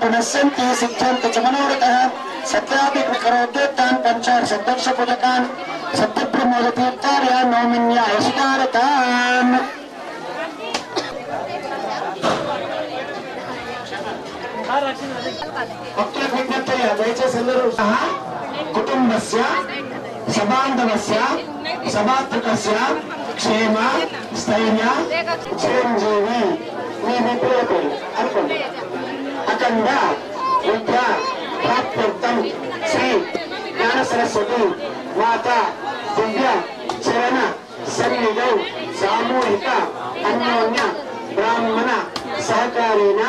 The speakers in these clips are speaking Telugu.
प्रणश्यन्ति सिद्ध्यन्ति च मनोरथः सत्याभिकरोद्योक्तान् पंचाशद्वर्षपूजकान् सत्यप्रमोदतीर्थार्य नौमिन्याय सुतारतान् कुटुंबस्य सबान्धवस्य सभातृकस्य क्षेम स्थैर्य चिरंजीवी మీ మిత్రులకు అనుకోండి అఖండ విద్య ప్రాప్త్యర్థం శ్రీ జ్ఞాన సరస్వతి మాత దివ్య చరణ సన్నిధౌ సామూహిక అన్యోన్య బ్రాహ్మణ సహకారేణ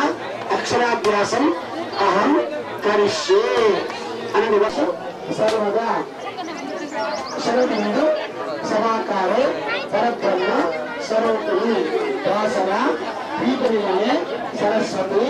అక్షరాభ్యాసం అహం కరిష్యే అనే దివసం సర్వదా శరణు సమాకారే పరబ్రహ్మ స్వరూపిణి వాసన వీటిని సరస్వతి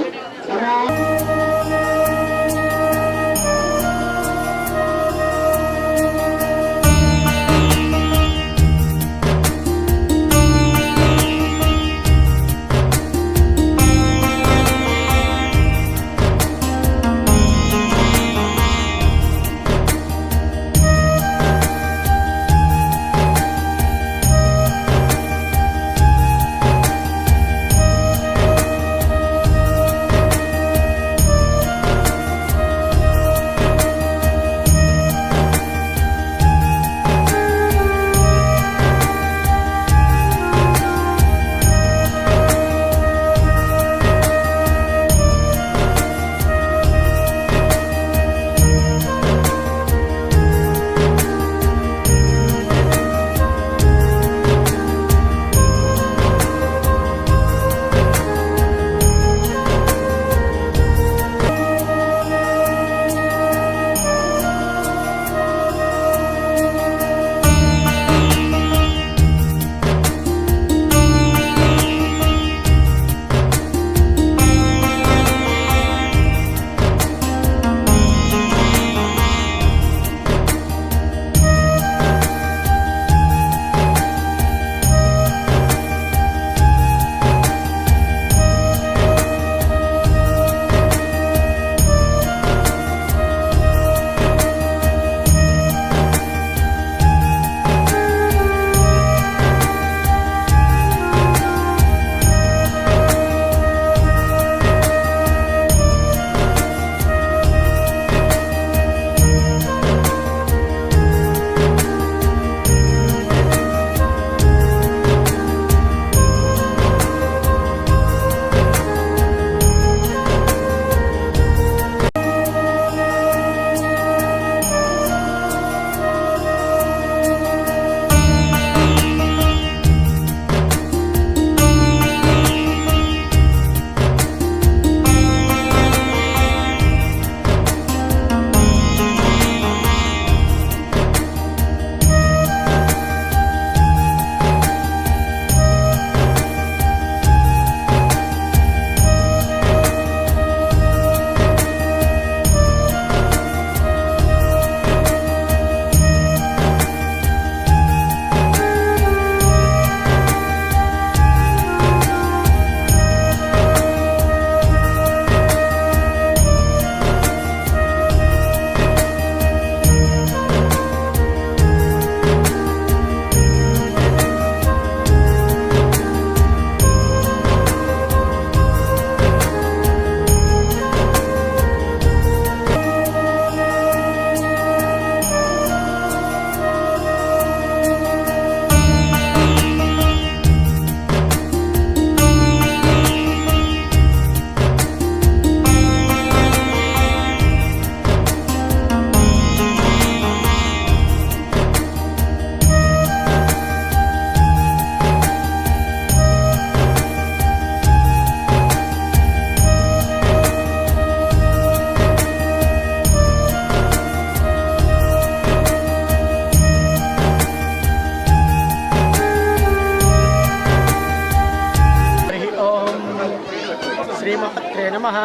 नमः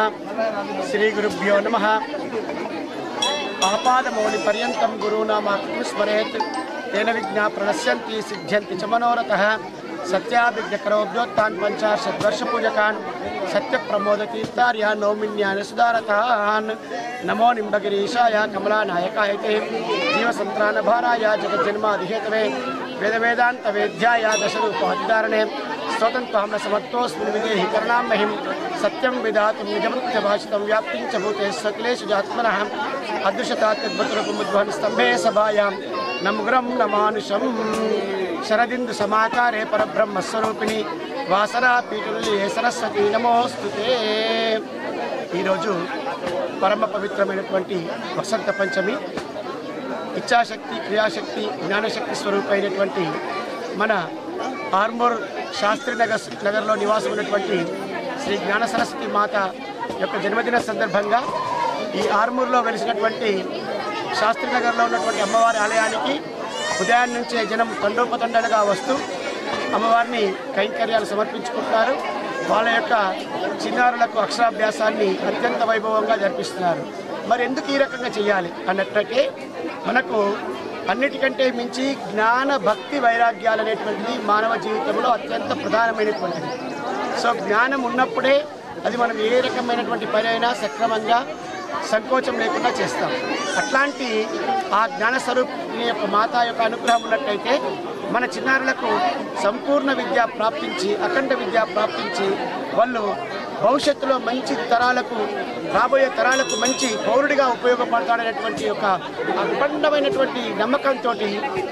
श्री गुरुभ्यो नमः। आपादमौलिपर्यन्तं गुरूणामात्मं स्मरेत् तेन विघ्नाः प्रणश्यन्ति सिद्ध्यन्ति च मनोरथः। सत्याभिज्ञकरोद्योक्तान् 50 वर्षपूजकान् सत्यप्रमोदतीर्थार्य नौमिन्यान् सुधारतान् नमो निम्बगिरीशाय कमलानायकाय ते जीवसन्त्राणभाराय जगज्जन्मादिहेतवे वेदवेदान्तवेद्याय दशरूपहतिधारणे स्वतन्त्वां न समर्थोऽस्मिन् विदेहि करणां महिं सत्यं विधातुं निजमत्यभाषितं व्याप्तिं च भूते सकलेषु जात्मनः अदृश्यतात् तद्वत्रमुद्भवन् स्तम्भे सभायां नमुग्रं नमानुषं शरदिन्दु समाकारे परब्रह्मस्वरूपिणि वासरा पीठुल्ये सरस्वती नमोस्तुते। ఈరోజు పరమ పవిత్రమైనటువంటి వసంత పంచమి, ఇచ్ఛాశక్తి, క్రియాశక్తి, జ్ఞానశక్తి స్వరూపమైనటువంటి మన ఆర్మూర్ శాస్త్రి నగర్లో నివాసం ఉన్నటువంటి శ్రీ జ్ఞాన సరస్వతి మాత యొక్క జన్మదిన సందర్భంగా ఈ ఆర్మూర్లో వెలిసినటువంటి శాస్త్రి నగర్లో ఉన్నటువంటి అమ్మవారి ఆలయానికి ఉదయం నుంచే జనం తండోపతండాలుగా వస్తూ అమ్మవారిని కైంకర్యాలు సమర్పించుకుంటున్నారు. వాళ్ళ యొక్క చిన్నారులకు అక్షరాభ్యాసాన్ని అత్యంత వైభవంగా జరిపిస్తున్నారు. మరి ఎందుకు ఈ రకంగా చేయాలి అన్నట్లయితే మనకు అన్నిటికంటే మించి జ్ఞాన భక్తి వైరాగ్యాలు అనేటువంటిది మానవ జీవితంలో అత్యంత ప్రధానమైనటువంటిది. సో జ్ఞానం ఉన్నప్పుడే అది మనం ఏ రకమైనటువంటి పని అయినా సక్రమంగా సంకోచం లేకుండా చేస్తాం. అట్లాంటి ఆ జ్ఞాన స్వరూపిణి యొక్క మాత యొక్క అనుగ్రహం ఉన్నట్టయితే మన చిన్నారులకు సంపూర్ణ విద్య ప్రాప్తించి, అఖండ విద్య ప్రాప్తించి వాళ్ళు భవిష్యత్తులో మంచి తరాలకు, రాబోయే తరాలకు మంచి పౌరుడిగా ఉపయోగపడతాడనేటువంటి ఒక అఖండమైనటువంటి నమ్మకంతో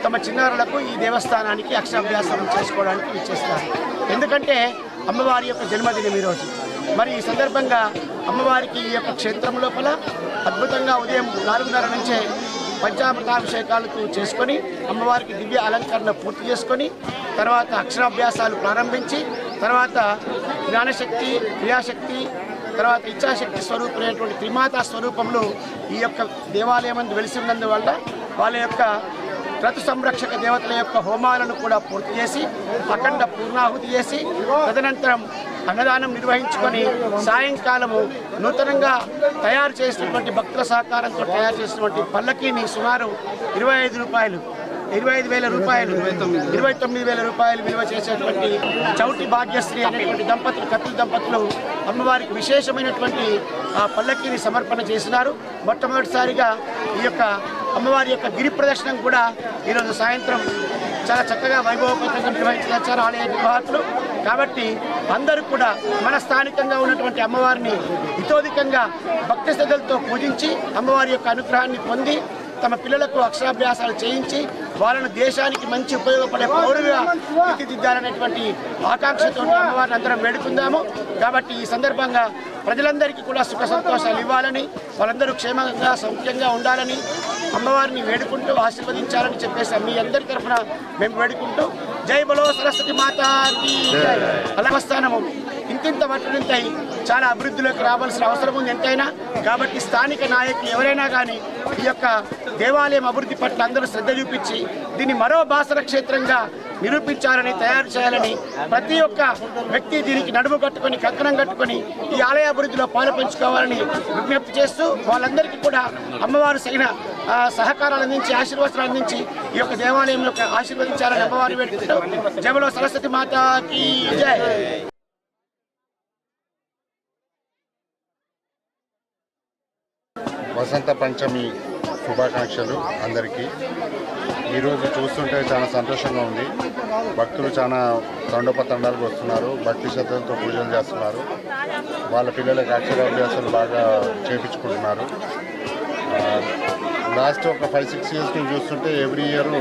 తమ చిన్నారులకు ఈ దేవస్థానానికి అక్షరాభ్యాసం చేసుకోవడానికి ఇచ్చేస్తారు. ఎందుకంటే అమ్మవారి యొక్క జన్మదినం ఈరోజు. మరి ఈ సందర్భంగా అమ్మవారికి ఈ యొక్క క్షేత్రం లోపల అద్భుతంగా ఉదయం 4:30 నుంచే పంచామృతాభిషేకాలకు చేసుకొని అమ్మవారికి దివ్య అలంకరణ పూర్తి చేసుకొని తర్వాత అక్షరాభ్యాసాలు ప్రారంభించి తర్వాత జ్ఞానశక్తి, క్రియాశక్తి, తర్వాత ఇచ్ఛాశక్తి స్వరూపమైనటువంటి త్రిమాతా స్వరూపంలో ఈ యొక్క దేవాలయం అందు వెలిసి ఉన్నందువల్ల వాళ్ళ యొక్క క్రతు సంరక్షక దేవతల యొక్క హోమాలను కూడా పూర్తి చేసి అఖండ పూర్ణాహుతి చేసి తదనంతరం అన్నదానం నిర్వహించుకొని సాయంకాలము నూతనంగా తయారు చేసినటువంటి భక్తుల సహకారంతో తయారు చేసినటువంటి పల్లకీని సుమారు 25,000 రూపాయలు 29,000 రూపాయలు విలువ చేసేటువంటి చౌటి భాగ్యశ్రీ అనేటువంటి దంపతులు, కపిల్ దంపతులు అమ్మవారికి విశేషమైనటువంటి ఆ పల్లకీని సమర్పణ చేసినారు. మొట్టమొదటిసారిగా ఈ యొక్క అమ్మవారి యొక్క గిరి ప్రదర్శనం కూడా ఈరోజు సాయంత్రం చాలా చక్కగా వైభవపేతంగా నిర్వహించారు ఆలయ నిర్వాహకులు. కాబట్టి అందరూ కూడా మన స్థానికంగా ఉన్నటువంటి అమ్మవారిని ఇతోధికంగా భక్తి శ్రద్ధలతో పూజించి అమ్మవారి యొక్క అనుగ్రహాన్ని పొంది తమ పిల్లలకు అక్షరాభ్యాసాలు చేయించి వాళ్ళను దేశానికి మంచి ఉపయోగపడే పౌరులుగా తీర్చిదిద్దాలనేటువంటి ఆకాంక్షతో అమ్మవారిని అందరం వేడుకుందాము. కాబట్టి ఈ సందర్భంగా ప్రజలందరికీ కూడా సుఖ సంతోషాలు ఇవ్వాలని, వాళ్ళందరూ క్షేమంగా సౌఖ్యంగా ఉండాలని అమ్మవారిని వేడుకుంటూ ఆశీర్వదించాలని చెప్పేసి మీ అందరి తరఫున మేము వేడుకుంటూ జై బలో సరస్వతి మాతాకి అలమస్థానము ఇంతింత వట్టునింతై చాలా అభివృద్ధిలోకి రావాల్సిన అవసరం ఉంది ఎంతైనా. కాబట్టి స్థానిక నాయకులు ఎవరైనా కానీ ఈ యొక్క దేవాలయం అభివృద్ధి పట్ల అందరూ శ్రద్ధ చూపించి దీన్ని మరో బాసర క్షేత్రంగా నిరూపించాలని, తయారు చేయాలని ప్రతి ఒక్క వ్యక్తి దీనికి నడుము కట్టుకొని, కంకణం కట్టుకొని ఈ ఆలయ అభివృద్ధిలో పాలు పంచుకోవాలని విజ్ఞప్తి చేస్తూ వాళ్ళందరికీ కూడా అమ్మవారు సగిన సహకారాలు అందించి, ఆశీర్వాదాలు అందించి ఈ యొక్క దేవాలయంలో ఆశీర్వదించాలని అమ్మవారి వేడుకుంటూ జై బలో సరస్వతి మాతాకి జై. వసంత పంచమి శుభాకాంక్షలు అందరికీ. ఈరోజు చూస్తుంటే చాలా సంతోషంగా ఉంది. భక్తులు చాలా తండోపతండాలకు వస్తున్నారు, భక్తి శ్రద్ధలతో పూజలు చేస్తున్నారు. వాళ్ళ పిల్లలకి అక్షరాభ్యాసాలు బాగా చేయించుకుంటున్నారు. లాస్ట్ ఒక 5-6 ఇయర్స్ నుంచి చూస్తుంటే ఎవ్రీ ఇయర్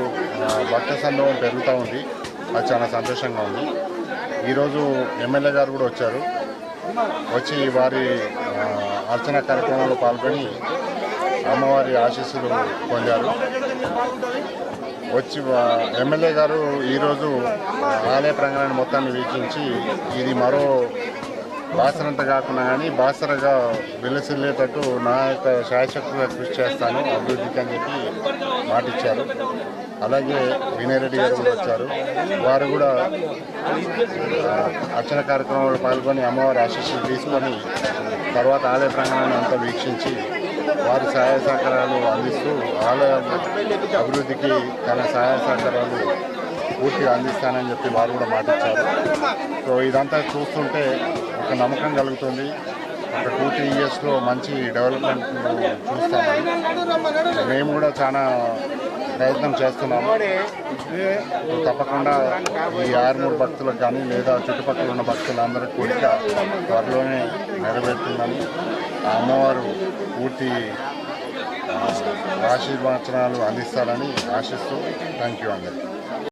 భక్త సందోహం పెరుగుతూ ఉంది. అది చాలా సంతోషంగా ఉంది. ఈరోజు ఎమ్మెల్యే గారు కూడా వచ్చారు. వచ్చి వారి అర్చన కార్యక్రమంలో పాల్గొని అమ్మవారి ఆశీస్సులు పొందారు. వచ్చి ఎమ్మెల్యే గారు ఈరోజు ఆలయ ప్రాంగణాన్ని మొత్తాన్ని వీక్షించి ఇది మరో బాసరంతా కాకుండా కానీ బాసరగా వెలసిల్లేటట్టు నా యొక్క శాయశక్తిగా కృషి చేస్తాను అభివృద్ధికి అని చెప్పి మాటిచ్చారు. అలాగే వినయ్ రెడ్డి గారు కూడా వచ్చారు. వారు కూడా అర్చన కార్యక్రమంలో పాల్గొని అమ్మవారి ఆశీస్సులు తీసుకొని తర్వాత ఆలయ ప్రాంగణాన్ని అంతా వీక్షించి వారి సహాయ సహకారాలు అందిస్తూ ఆలయ అభివృద్ధికి తన సహాయ సహకారాలు పూర్తిగా అందిస్తానని చెప్పి వారు కూడా మాటిచ్చారు. సో ఇదంతా చూస్తుంటే ఒక నమ్మకం కలుగుతుంది. ఒక 2-3 ఇయర్స్లో మంచి డెవలప్మెంట్ చూస్తాము. మేము కూడా చాలా ప్రయత్నం చేస్తున్నాము. తప్పకుండా ఈ ఆర్మూర్ భక్తులకు కానీ లేదా చుట్టుపక్కల ఉన్న భక్తులందరికీ కోరిక త్వరలోనే నెరవేరుతుందని ఆ అమ్మవారు పూర్తి ఆశీర్వచనాలు అందిస్తారని ఆశిస్తూ థ్యాంక్ యూ అందరికీ.